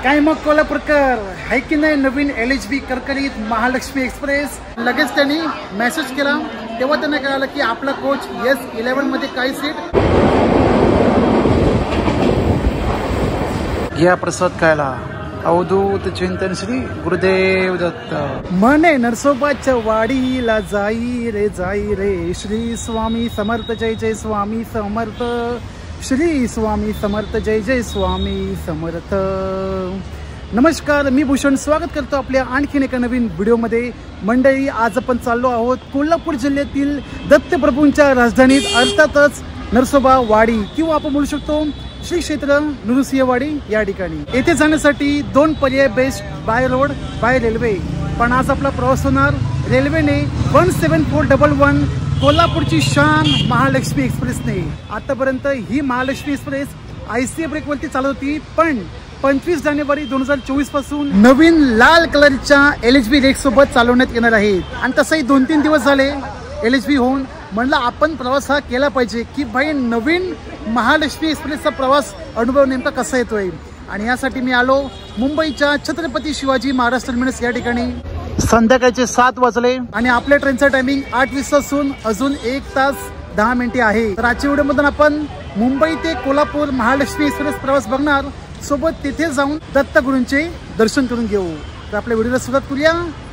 काय मग कोल्हापूरकर आहे की नाही नवीन LHB करकरीत महालक्ष्मी एक्सप्रेस। लगेच त्यांनी मेसेज केला तेव्हा त्यांना कळालं की आपला कोच S11 मध्ये काही सीट घ्या प्रसाद खायला। अवधूत चिंतन श्री गुरुदेव दत्त। मने नरसोबाच्या वाडीला जाई रे श्री स्वामी समर्थ जय जय स्वामी समर्थ श्री स्वामी समर्थ जय जय स्वामी समर्थ। नमस्कार, मी भूषण स्वागत करतो आपल्या आणखीन एका नवीन व्हिडिओमध्ये। मंडळी, आज आपण चाललो आहोत कोल्हापूर जिल्ह्यातील दत्तप्रभूंच्या राजधानीत अर्थातच नरसोबा वाडी किंवा आपण बोलू शकतो श्री क्षेत्र नृसिंहवाडी या ठिकाणी। येथे जाण्यासाठी दोन पर्याय best, by road by railway. पण आज आपला प्रवास होणार रेल्वेने 17411 कोल्हापूरची शान महालक्ष्मी एक्सप्रेसने। आतापर्यंत ही महालक्ष्मी एक्सप्रेस ICA ब्रेकवरती चालत होती, पण 25 जानेवारी 2024 पासून नवीन लाल कलरच्या LHB रेक सोबत चालवण्यात येणार आहे। आणि तसंही 2-3 दिवस झाले LHB होऊन म्हणलं आपण प्रवास हा केला पाहिजे की भाई नवीन महालक्ष्मी एक्सप्रेसचा प्रवास अनुभव नेमका कसा येतोय। आणि यासाठी मी आलो मुंबईच्या छत्रपती शिवाजी महाराज टर्मिनस या ठिकाणी। संध्याकाळचे 7 वाजले आणि आपल्या ट्रेनचा टायमिंग 8:20 असून अजून 1 तास 10 मिनिटे आहे। तर आजच्या व्हिडिओमधून आपण मुंबई ते कोल्हापूर महालक्ष्मी एक्सप्रेस प्रवास बघणार, सोबत तिथे जाऊन दत्तगुरूंचे दर्शन करून घेऊ। तर आपल्या व्हिडिओला सुरुवात करूया।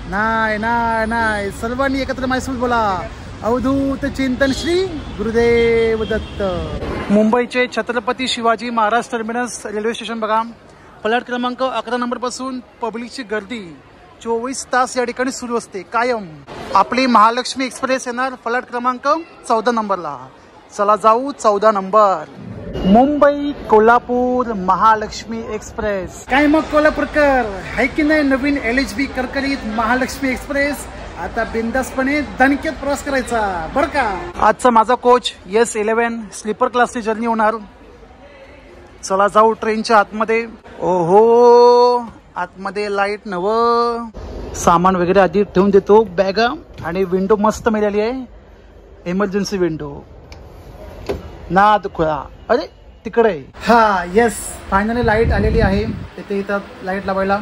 नाही सर्वांनी एकत्र माझ्यासोबत बोला, अवधूत चिंतन श्री गुरुदेव दत्त। मुंबईचे Chhatrapati Shivaji Maharaj terminus railway station बघा। प्लॅट क्रमांक 11 नंबर पासून पब्लिकची गर्दी 24 तास या ठिकाणी सुरू असते कायम। आपली महालक्ष्मी एक्सप्रेस येणार प्लॅट क्रमांक 14 नंबरला। चला जाऊ 14 नंबर, मुंबई कोल्हापूर महालक्ष्मी एक्सप्रेस। काय मग कोल्हापूरकर आहे की नाही नवीन LHB करकरीत महालक्ष्मी एक्सप्रेस। आता बिंदासपणे दणक्यात प्रवास करायचा बरं का। आजचा माझा कोच S11 स्लीपर क्लासची जर्नी होणार। चला जाऊ ट्रेनच्या आतमध्ये। ओहो, आतमध्ये लाईट नव, सामान वगैरे आधी ठेवून देतो, बॅगा आणि विंडो मस्त मिळाली आहे, इमर्जन्सी विंडो ना दुखळा। अरे तिकडे हा येस, फायनली लाईट आलेली आहे तिथे, इथं लाईट लावायला।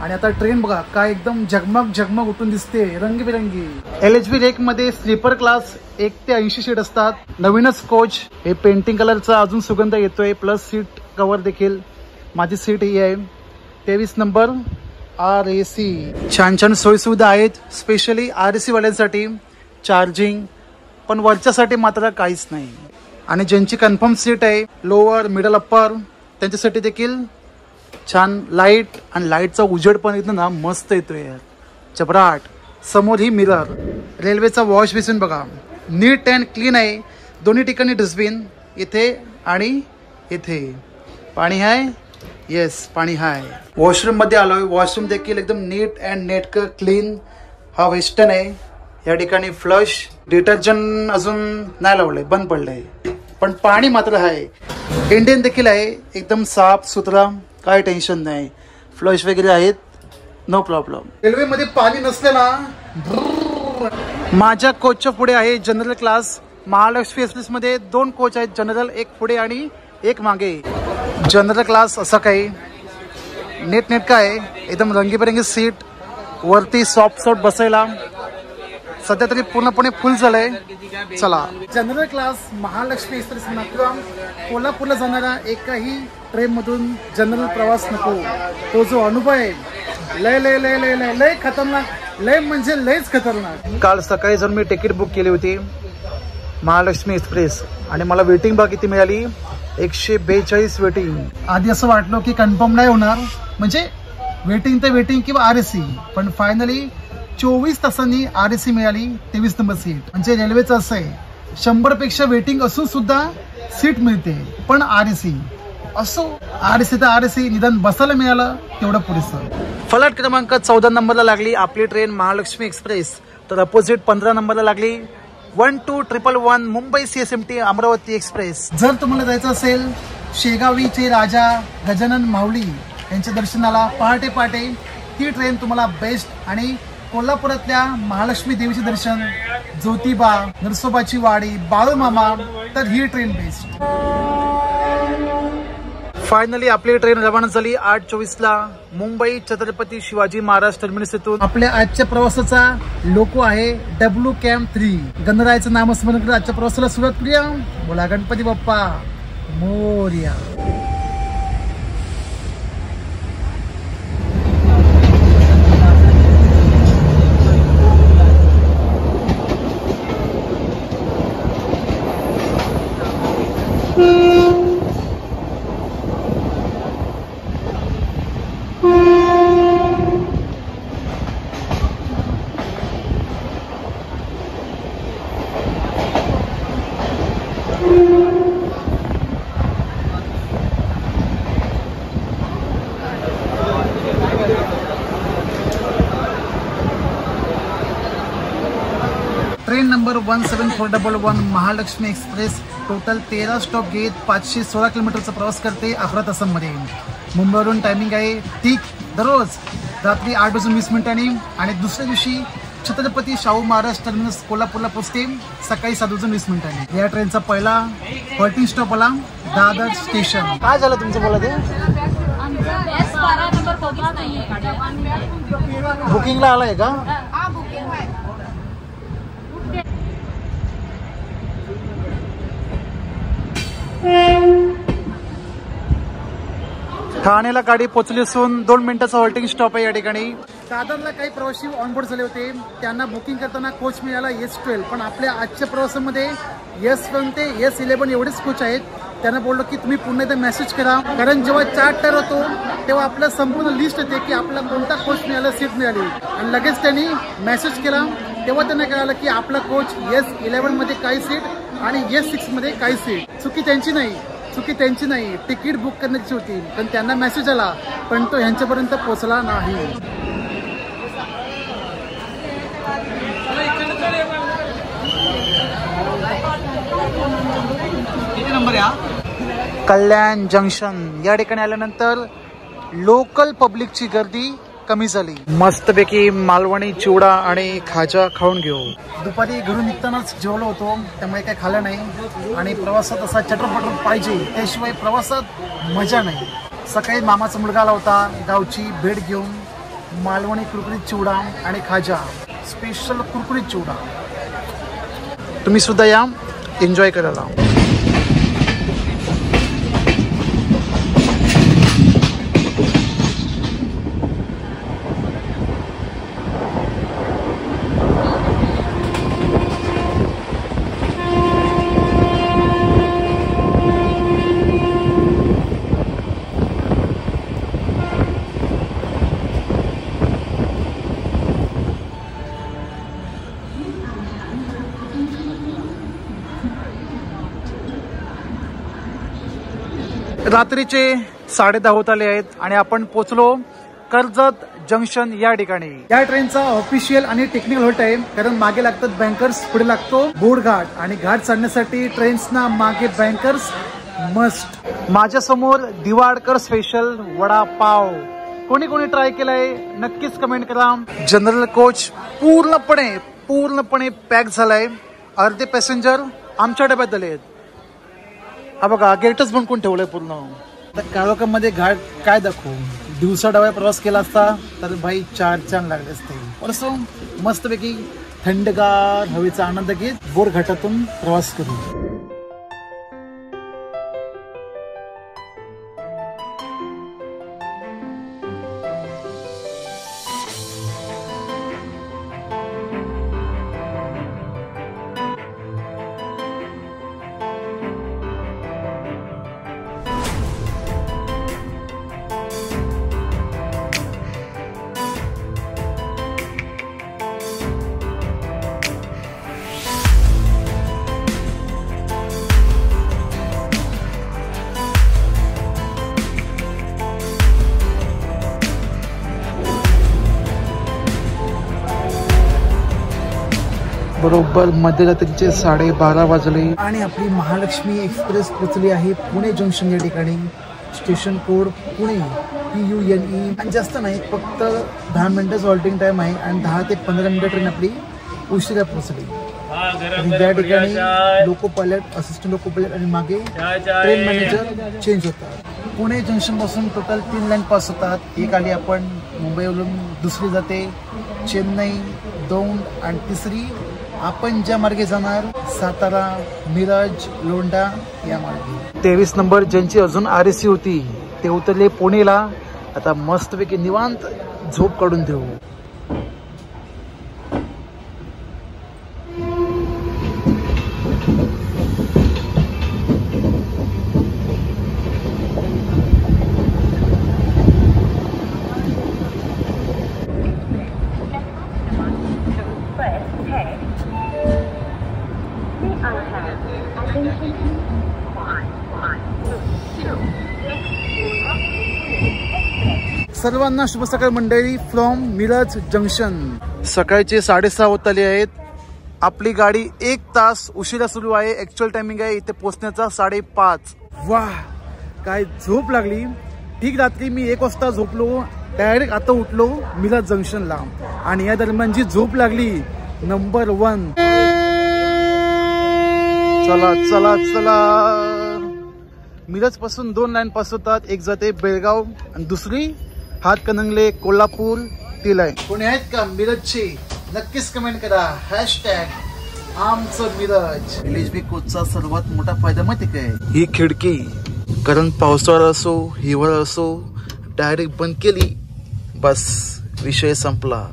आणि आता ट्रेन बघा काय एकदम झगमग उठून दिसते, रंगबिरंगी। LHB रेक मध्ये स्लीपर क्लास 1 ते 80 सीट असतात। नवीनच कोच, हे पेंटिंग कलरचा अजून सुगंध येतोय, प्लस सीट कव्हर देखील। माझी सीट ही आहे 23 नंबर RAC। छान सोयी सुविधा आहेत, स्पेशली RAC वाल्यांसाठी चार्जिंग, पण वरच्यासाठी मात्र काहीच नाही। आणि ज्यांची कन्फर्म सीट आहे लोअर मिडल अप्पर त्यांच्यासाठी देखील छान लाईट, आणि लाईटचा उजेड पण इथं ना मस्त येतोय यार, चपराट। समोर ही मिरर, रेल्वेचा वॉश बेसिन बघा, नीट अँड क्लीन आहे। दोन्ही ठिकाणी डस्टबिन, इथे आणि इथे। पाणी आहे, येस पाणी आहे। वॉशरूम मध्ये आलोय, वॉशरूम देखील एकदम नीट अँड नेटकं क्लीन। हा वेस्टर्न आहे, या ठिकाणी फ्लश, डिटर्जंट अजून नाही लावलंय, बंद पडलंय, पण पाणी मात्र आहे। इंडियन देखील आहे, एकदम साफ सुथरा, काय टेन्शन नाही, फ्लश वगैरे आहेत, नो प्रॉब्लेम। रेल्वे मध्ये पाणी नसलं ना। माझ्या कोचच्या पुढे आहे जनरल क्लास। महालक्ष्मी एक्सप्रेस मध्ये 2 कोच आहेत, जनरल, एक पुढे आणि एक मागे। जनरल क्लास असं काही नेटका आहे, एकदम रंगीबेरंगी सीट, वरती सॉफ्ट बसायला। सध्या तरी पूर्णपणे फुल झालंय। चला, जनरल क्लास महालक्ष्मी एक्सप्रेस किंवा कोल्हापूरला जाणारा एकाही ट्रेन मधून जनरल प्रवास नको। तो जो अनुभव आहे लय लय लय लय लय लय खतरनाक, लय म्हणजे लयच खतरनाक। काल सकाळी जर मी तिकीट बुक केली होती महालक्ष्मी एक्सप्रेस, आणि मला वेटिंग बघा किती मिळाली, 142 वेटिंग। आधी असं वाटलं की कन्फर्म नाही होणार, म्हणजे वेटिंग तर वेटिंग किंवा RAC, पण फायनली 24 तासांनी RAC मिळाली 23 नंबर सीट। म्हणजे रेल्वेचं असं आहे 100 पेक्षा वेटिंग असून सुद्धा सीट मिळते, पण RAC असो, RAC तर RAC, निदान बसायला मिळालं तेवढं पुरेसं। फ्लॅट क्रमांक 14 नंबरला लागली आपली ट्रेन महालक्ष्मी एक्सप्रेस, तर अपोजिट 15 नंबरला लागली 12111 मुंबई CSMT अमरावती एक्सप्रेस। जर तुम्हाला जायचं असेल शेगावीचे राजा गजानन माऊली यांच्या दर्शनाला पहाटे पहाटे, ही ट्रेन तुम्हाला बेस्ट। आणि कोल्हापुरातल्या महालक्ष्मी देवीचे दर्शन, ज्योतिबा, नरसोबाची वाडी, बाळूमामा, तर ही ट्रेन बेस्ट। फायनली आपली ट्रेन रवाना झाली 8:24ला मुंबई छत्रपती शिवाजी महाराज टर्मिनस येथून. आपल्या आजच्या प्रवासाचा लोको आहे डब्ल्यू कॅम्प 3. गणरायाचं नामस्मरण करत आजच्या प्रवासाला सुरुवात करूया. बोला Ganpati Bappa Morya. Train number 17411 Mahalakshmi express total 13 stop घेत 516 किलोमीटरचा प्रवास करते 11 तासांमध्ये. मुंबईवरून टायमिंग आहे ठीक दररोज रात्री 8:20 आणि दुसऱ्या दिवशी छत्रपती शाहू महाराज टर्मिनस कोल्हापूरला पोहोचते सकाळी 7:20. या ट्रेनचा पहिला हॉल्टिंग स्टॉप आला दादर स्टेशन. काय झालं तुमचं बोला ते? बुकिंगला आलाय का? ठाण्याला गाडी पोहोचली असून 2 मिनिटाचा हॉल्टिंग स्टॉप आहे या ठिकाणी. दादरला काही प्रवासी ऑनबोर्ड झाले होते, त्यांना बुकिंग करताना कोच मिळाला S12. पण आपल्या आजच्या प्रवासामध्ये S1 ते S11 एवढेच कोच आहेत. त्यांना बोललो की तुम्ही पुन्हा एकदा मेसेज करा, कारण जेव्हा चार्ट होतो तेव्हा आपलं संपूर्ण लिस्ट येते की आपला कोणता कोच मिळाला, सीट मिळाली. आणि लगेच त्यांनी मेसेज केला तेव्हा त्यांना कळालं की आपला कोच S11 मध्ये काही सीट आणि S6 मध्ये काही सीट. चुकी त्यांची नाही, तिकीट बुक करण्याची होती. पण त्यांना मेसेज आला पण तो ह्यांच्यापर्यंत पोहोचला नाही. किती नंबर या? कल्याण जंक्शन या ठिकाणी आल्यानंतर लोकल पब्लिकची गर्दी कमी झाली. मस्तपैकी मालवणी चिवडा आणि खाजा खाऊन घेऊ. दुपारी घरून निघतानाच जेवलो होतो, त्यामुळे काही खाल्लं नाही. आणि प्रवासात असा चटरपटर पाहिजे, त्याशिवाय प्रवासात मजा नाही. सकाळी मामाचा मुलगा आला होता, गावची भेट घेऊन मालवणी कुरकुरीत चिवडा आणि खाजा, स्पेशल कुरकुरीत चिवडा. तुम्ही सुद्धा या एन्जॉय करायला. रात्रीचे 10:30 होत आले आहेत आणि आपण पोहोचलो कर्जत जंक्शन या ठिकाणी. या ट्रेनचा ऑफिशियल आणि टेक्निकल हॉल्ट आहे, कारण मागे लागतात बँकर्स, पुढे लागतो बोर्डघाट. आणि घाट चढण्यासाठी ट्रेन्सना मागे बँकर्स मस्ट. माझ्या समोर दिवाडकर स्पेशल वडापाव. कोणी कोणी ट्राय केलाय नक्कीच कमेंट करा. जनरल कोच पूर्णपणे पॅक झालाय. अर्धे पॅसेंजर आमच्या डब्यात आले आहेत. हा बघा गेटच बंद करून ठेवलंय पूर्ण. तर काळोखामध्ये घाट काय दाखवू. दिवसा डब्या प्रवास केला असता तर भाई 4 चांद लागले असते. परंतु मस्तपैकी थंडगार हवेचा आनंद घेत बोर घाटातून प्रवास करू. बरोबर मध्यरात्रीचे 12:30 वाजले आणि आपली महालक्ष्मी एक्सप्रेस पोहोचली आहे पुणे जंक्शन या ठिकाणी. Station code Pune PUNE. आणि जास्त नाही, फक्त 10 मिनिटाचं हॉल्टिंग टाइम आहे आणि 10 ते 15 मिनिटं ट्रेन आपली उशिरा पोहोचली. आणि त्या ठिकाणी loco pilot, assistant loco pilot आणि मागे ट्रेन मॅनेजर चेंज होतात. पुणे जंक्शन पासून टोटल 3 लाईन पास होतात. एक आली आपण मुंबईवरून, दुसरी जाते चेन्नई, 2 आणि तिसरी आपण ज्या मार्गे जाणार सातारा, मिरज, लोंढा या मार्गे. 23 नंबर ज्यांची अजून RSC होती ते उतरले पुणेला. आता मस्तपैकी निवांत झोप काढून देऊ. सर्वांना शुभ सकाळ मंडळी फ्रॉम मिरज जंक्शन. सकाळचे 6:30 होत आले आहेत. आपली गाडी 1 तास उशिरा सुरू आहे. ऍक्च्युअल टायमिंग आहे इथे पोहोचण्याचा 5:30. वाह काय झोप लागली. ठीक रात्री मी 1 वाजता झोपलो, डायरेक्ट आता उठलो मिरज जंक्शनला आणि या दरम्यान जी झोप लागली नंबर 1. चला चला चला. मिरज पासून 2 लाईन पास होतात. एक जाते बेळगाव आणि दुसरी हातकणंगले, कोल्हापूर ती लाईन. कोणी आहेत का मिरजचे? नक्कीच कमेंट करा. आमचं मिरज. LHB कोचचा सर्वात मोठा फायदा माहिती काय? ही खिडकी. कारण पावसाळा असो हिवाळा असो डायरेक्ट बंद केली बस विषय संपला.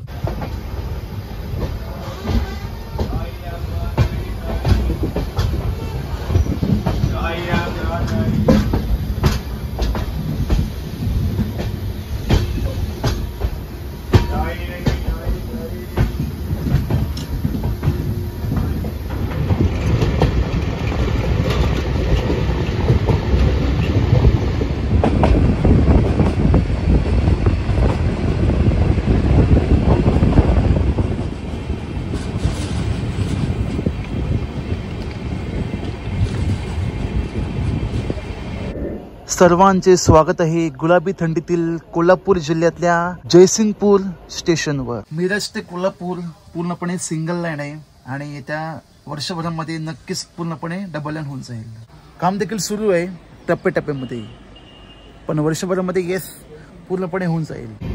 सर्वांचे स्वागत आहे गुलाबी थंडीतील कोल्हापूर जिल्ह्यातल्या जयसिंगपूर स्टेशनवर. मिरज ते कोल्हापूर पूर्णपणे सिंगल लाईन आहे आणि येत्या वर्षभरामध्ये नक्कीच पूर्णपणे डबल लाईन होऊन जाईल. काम देखील सुरू आहे टप्प्याटप्प्यामध्ये, पण वर्षभरामध्ये येस पूर्णपणे होऊन जाईल.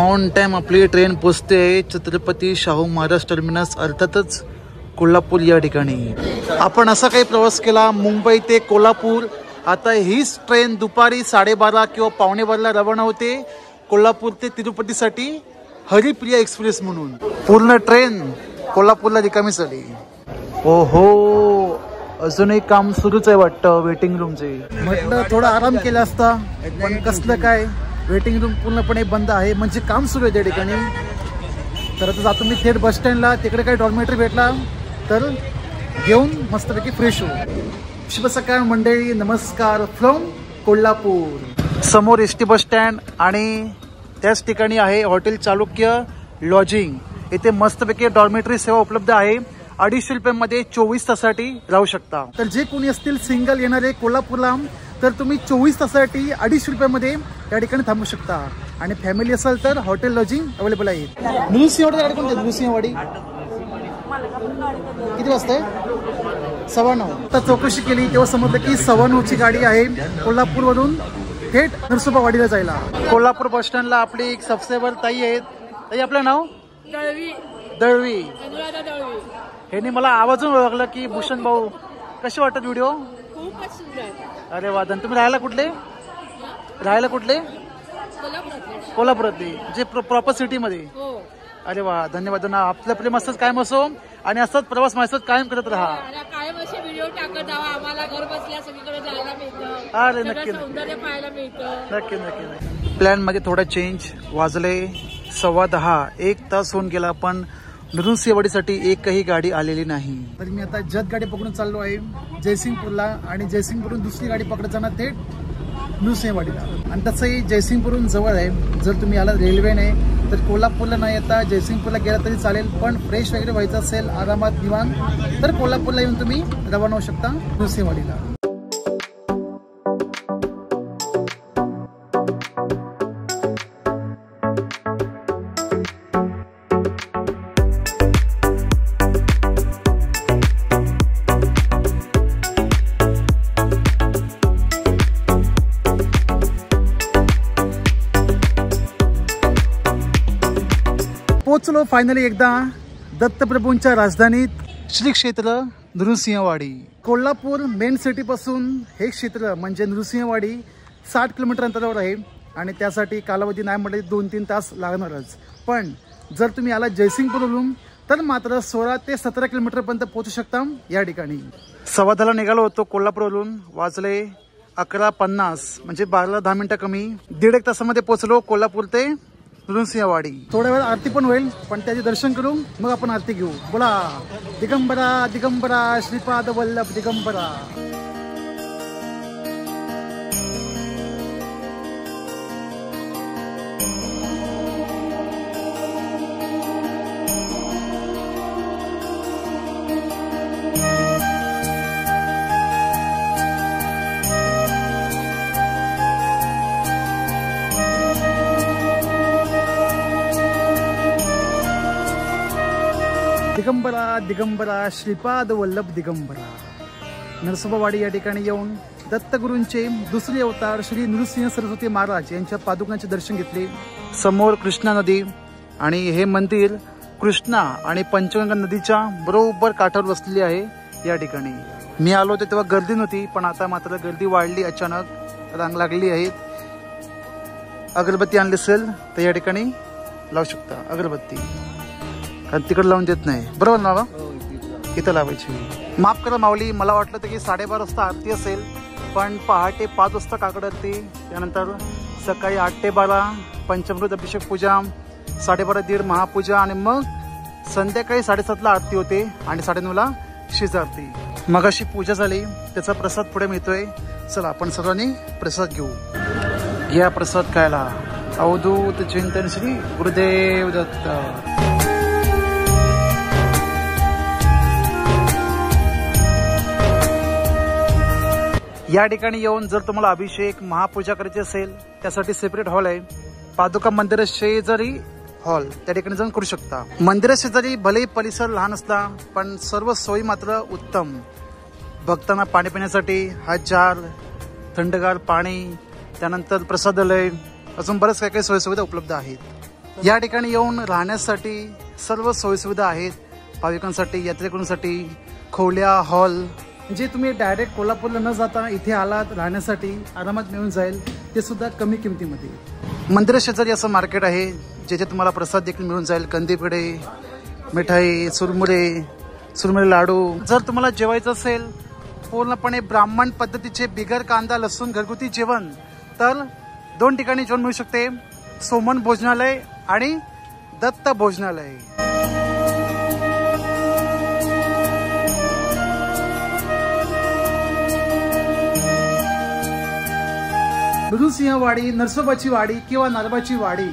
ऑन टाइम आपली ट्रेन पोचते छत्रपती शाहू महाराज टर्मिनस अर्थातच कोल्हापूर या ठिकाणी. आपण असा काही प्रवास केला मुंबई ते कोल्हापूर. आता हीच ट्रेन दुपारी 12:30 किंवा 11:45ला रवाना होते कोल्हापूर ते तिरुपतीसाठी हरिप्रिया एक्सप्रेस म्हणून. पूर्ण ट्रेन कोल्हापूरला रिकामी झाली. ओहो अजूनही काम सुरूच आहे वाटतं वेटिंग रूमचे. म्हटलं थोडा आराम केला असता पण कसलं काय, वेटिंग रूम पूर्णपणे बंद आहे म्हणजे काम सुरू आहे त्या ठिकाणी. तर आता जातो मी थेट बस स्टँडला. तिकडे काही डॉर्मेटरी भेटला तर घेऊन मस्तपैकी फ्रेश होऊ. शुभ सकाळ मंडळी, नमस्कार फ्रॉम कोल्हापूर. समोर ST बस स्टँड आणि त्याच ठिकाणी आहे हॉटेल चालुक्य लॉजिंग. इथे मस्तपैकी डॉर्मेटरी सेवा उपलब्ध आहे. 250 रुपयांमध्ये 24 तासासाठी राहू शकता. तर जे कोणी असतील सिंगल येणारे कोल्हापूरला तर तुम्ही 24 तासासाठी 250 रुपयामध्ये त्या ठिकाणी थांबू शकता. आणि फॅमिली असेल तर हॉटेल लॉजिंग अवेलेबल आहे. नृसिंहवाडी गाडी कोणती? नृसिंहवाडी किती वाजता आहे? 9:15. आता चौकशी केली तेव्हा समजलं की 9:15ची गाडी आहे कोल्हापूरवरून थेट नरसोबावाडीला जायला. कोल्हापूर बस स्टँडला आपली एक सबस्क्रायबर ताई आहेत. ताई आपलं नाव? दळवी. अनुराधा दळवी. ह्याने मला आवाजून ओळखलं की भूषण भाऊ. कसे वाटतात व्हिडिओ? खूपच सुंदर. अरे वा. तुम्ही राहायला कुठले? कोल्हापुरातले. जे प्रॉपर सिटी मध्ये. हो. अरे वा. धन्यवाद. आपलं प्रेम असंच कायम असो आणि असंच प्रवास माझ्यासोबत कायम करत राहा. कायम असे व्हिडिओ टाकत राहा. आम्हाला घर बसल्या सगळीकडे जायला मिळतं. अरे नक्की सौंदर्य पाहायला मिळतं. नक्की. प्लॅन मध्ये थोडा चेंज. वाजले 10:15. 1 तास होऊन गेला पण नृसिंहवाडीसाठी एकही गाडी आलेली नाही. तर मी आता जत गाडी पकडून चाललो आहे जयसिंगपूरला आणि जयसिंगपूरहून दुसरी गाडी पकडत जाणार थेट नृसिंहवाडीला. आणि तसंही जयसिंगपूरहून जवळ आहे. जर तुम्ही आला रेल्वेने तर कोल्हापूरला नाही येता जयसिंगपूरला गेला तरी चालेल. पण फ्रेश वगैरे व्हायचं असेल आरामात निवांत तर कोल्हापूरला येऊन तुम्ही रवाना होऊ शकता नृसिंहवाडीला. पोचलो फायनली एकदा दत्तप्रभूंच्या राजधानीत श्री क्षेत्र नृसिंहवाडी. कोल्हापूर मेन सिटी पासून हे क्षेत्र म्हणजे नृसिंहवाडी 60 किलोमीटर अंतरावर आहे आणि त्यासाठी कालावधी नाही म्हटले 2-3 तास लागणारच. पण जर तुम्ही आला जयसिंगपूरवरून तर मात्र 16 ते 17 किलोमीटर पर्यंत पोहोचू शकता या ठिकाणी. 10:15 निघालो होतो कोल्हापूरवरून. वाजले 11:50 म्हणजे 12-10 मिनिटं कमी. 1.5 तासामध्ये पोहोचलो कोल्हापूर ते नृसिंहवाडी. थोड्या वेळ आरती पण होईल पण त्याचे दर्शन करू मग आपण आरती घेऊ. बोला दिगंबरा दिगंबरा श्रीपाद वल्लभ दिगंबरा. दिगंबरा दिगंबरा श्रीपाद वल्लभ दिगंबरा. नरसोबावाडी या ठिकाणी येऊन दत्तगुरूंचे दुसरे अवतार श्री नृसिंह सरस्वती महाराज यांच्या पादुकांचे दर्शन घेतले. समोर कृष्णा नदी आणि हे मंदिर कृष्णा आणि पंचगंगा नदीच्या बरोबर काठावर वसलेली आहे या ठिकाणी. मी आलो होतो तेव्हा गर्दी नव्हती पण आता मात्र गर्दी वाढली. अचानक रांग लागली आहेत. अगरबत्ती आणली असेल तर या ठिकाणी लावू शकता अगरबत्ती. तिकडे लावून देत नाही बरोबर ना? इथं लावायची. माफ करा माऊली मला वाटलं होतं की 12:30 वाजता आरती असेल पण पहाटे 5 वाजता काकड आरती. त्यानंतर सकाळी 8 ते 12 पंचामृत अभिषेक पूजा. 12:30 महापूजा आणि मग संध्याकाळी 7:30ला आरती होते आणि 9:30ला शीज आरती. मग अशी पूजा झाली. त्याचा प्रसाद पुढे मिळतोय. चला आपण सर्वांनी प्रसाद घेऊ. घ्या प्रसाद खायला. अवधूत चिंतन श्री गुरुदेव दत्त. या ठिकाणी येऊन जर तुम्हाला अभिषेक महापूजा करायची असेल त्यासाठी सेपरेट हॉल आहे. पादुका मंदिरा शेजारी हॉल त्या ठिकाणी जाऊन करू शकता. मंदिरा शेजारी भले परिसर लहान असला पण सर्व सोयी मात्र उत्तम. भक्तांना पाणी पिण्यासाठी हा जार, थंडगार पाणी, त्यानंतर प्रसादालय, अजून बरेच काही काही सोयीसुविधा उपलब्ध आहेत. या ठिकाणी येऊन राहण्यासाठी सर्व सोयीसुविधा आहेत. भाविकांसाठी यात्रेकरूंसाठी खोल्या, हॉल. जे तुम्ही डायरेक्ट कोल्हापूरला न जाता इथे आलात राहण्यासाठी आरामात मिळून जाईल ते सुद्धा कमी किमतीमध्ये. मंदिरा शेजारी असं मार्केट आहे जेथे तुम्हाला प्रसाद देखील मिळून जाईल. कंदीपेढे, मिठाई, सुरमुरे लाडू. जर तुम्हाला जेवायचं असेल पूर्णपणे ब्राह्मण पद्धतीचे बिगर कांदा लसूण घरगुती जेवण तर 2 ठिकाणी जेवण मिळू शकते. सोमन भोजनालय आणि दत्त भोजनालय. नृसिंहवाडी, नरसोबाची वाडी किंवा नारबाची वाडी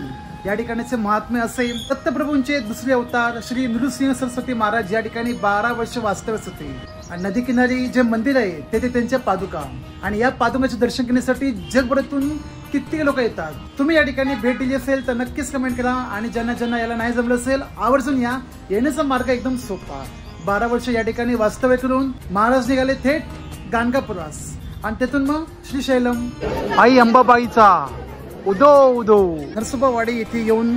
या ठिकाणचे महात्म्य असे. दत्तप्रभूंचे दुसरे अवतार श्री नृसिंह सरस्वती महाराज या ठिकाणी 12 वर्ष वास्तव्यास होते. आणि नदी किनारी जे मंदिर आहे तेथे त्यांच्या पादुका आणि या पादुकाचे दर्शन करण्यासाठी जगभरातून किती लोक येतात. तुम्ही या ठिकाणी भेट दिली असेल तर नक्कीच कमेंट करा आणि ज्यांना ज्यांना याला नाही जमलं असेल आवर्जून या. येण्याचा मार्ग एकदम सोपा. 12 वर्ष या ठिकाणी वास्तव्य करून महाराज निघाले थेट गाणगापुरास आणि तेथून मग श्रीशैलम. आई अंबाबाईचा उदो उदो. नरसोबावाडी येथे येऊन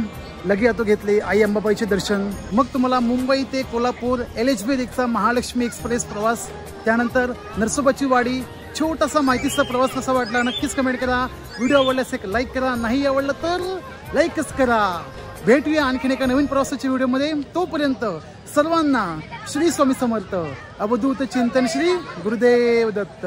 लगे आतो घेतले आई अंबाबाईचे दर्शन. मग तुम्हाला मुंबई ते कोल्हापूर LHB रिक्षा महालक्ष्मी एक्सप्रेस प्रवास, त्यानंतर नरसोबाची वाडी, छोटासा माहितीचा प्रवास कसा वाटला नक्कीच कमेंट करा. व्हिडिओ आवडल्यास एक लाईक करा, नाही आवडलं तर लाईकच करा. भेटूया आणखीन एका नवीन प्रवासाच्या व्हिडिओमध्ये. तोपर्यंत सर्वांना श्री स्वामी समर्थ. अवधूत चिंतन श्री गुरुदेव दत्त.